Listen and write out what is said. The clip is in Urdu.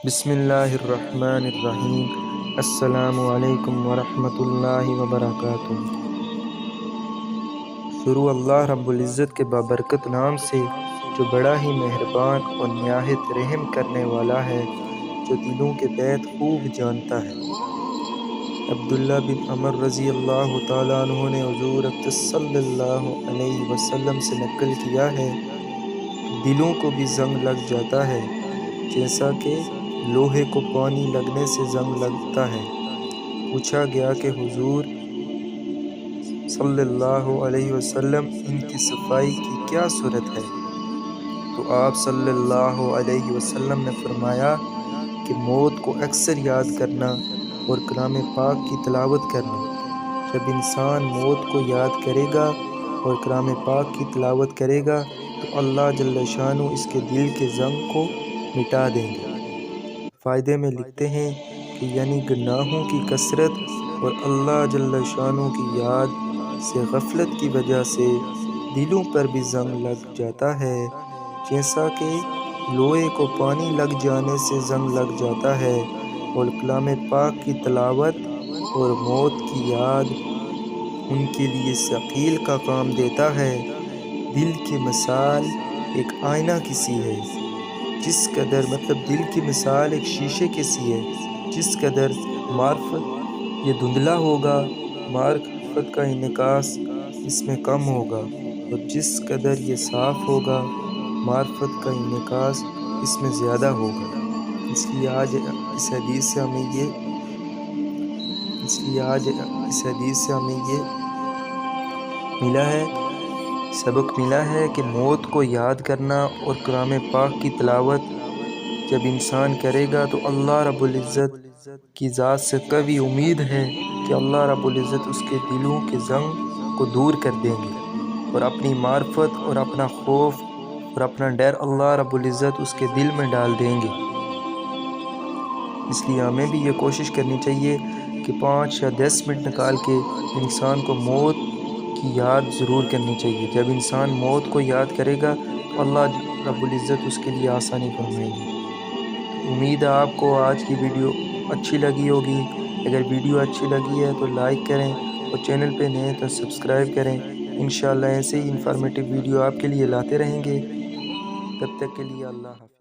بسم اللہ الرحمن الرحیم۔ السلام علیکم ورحمۃ اللہ وبرکاتہ۔ شروع اللہ رب العزت کے بابرکت نام سے جو بڑا ہی مہربان اور نہایت رحم کرنے والا ہے، جو دلوں کے بیت خوب جانتا ہے۔ عبداللہ بن عمر رضی اللہ تعالیٰ عنہ نے حضور اقدس صلی اللہ علیہ وسلم سے نقل کیا ہے کہ دلوں کو بھی زنگ لگ جاتا ہے جیسا کہ لوہے کو پانی لگنے سے زنگ لگتا ہے۔ پوچھا گیا کہ حضور صلی اللہ علیہ وسلم ان کی صفائی کی کیا صورت ہے؟ تو آپ صلی اللہ علیہ وسلم نے فرمایا کہ موت کو اکثر یاد کرنا اور کلام پاک کی تلاوت کرنا۔ جب انسان موت کو یاد کرے گا اور کلام پاک کی تلاوت کرے گا تو اللہ جل شانہ اس کے دل کے زنگ کو مٹا دیں گے۔ فائدے میں لکھتے ہیں کہ یعنی گناہوں کی کثرت اور اللہ جل شانہ کی یاد سے غفلت کی وجہ سے دلوں پر بھی زنگ لگ جاتا ہے، جیسا کہ لوہے کو پانی لگ جانے سے زنگ لگ جاتا ہے، اور کلام پاک کی تلاوت اور موت کی یاد ان کے لیے ثقیل کا کام دیتا ہے۔ دل کی مثال ایک آئینہ کی سی ہے، جس قدر دل کی مثال ایک شیشے کی سی ہے، جس قدر معرفت یہ دھندلا ہوگا، معرفت کا انعکاس اس میں کم ہوگا، اور جس قدر یہ صاف ہوگا، معرفت کا انعکاس اس میں زیادہ ہوگا۔ اس لیے آج اس حدیث سے ہمیں یہ سبق ملا ہے کہ موت کو یاد کرنا اور کلام پاک کی تلاوت جب انسان کرے گا تو اللہ رب العزت کی ذات سے قوی امید ہے کہ اللہ رب العزت اس کے دلوں کے زنگ کو دور کر دیں گے، اور اپنی معرفت اور اپنا خوف اور اپنا ڈر اللہ رب العزت اس کے دل میں ڈال دیں گے۔ اس لیے ہمیں بھی یہ کوشش کرنی چاہیے کہ 5 یا 10 منٹ نکال کے انسان کو موت کی یاد ضرور کرنی چاہیے۔ جب انسان موت کو یاد کرے گا تو اللہ رب العزت اس کے لیے آسانی فرمائیں گے۔ امید ہے آپ کو آج کی ویڈیو اچھی لگی ہوگی۔ اگر ویڈیو اچھی لگی ہے تو لائک کریں، اور چینل پہ نئے تو سبسکرائب کریں۔ انشاءاللہ ایسے ہی انفارمیٹیو ویڈیو آپ کے لیے لاتے رہیں گے۔ تب تک کے لیے اللہ حافظ۔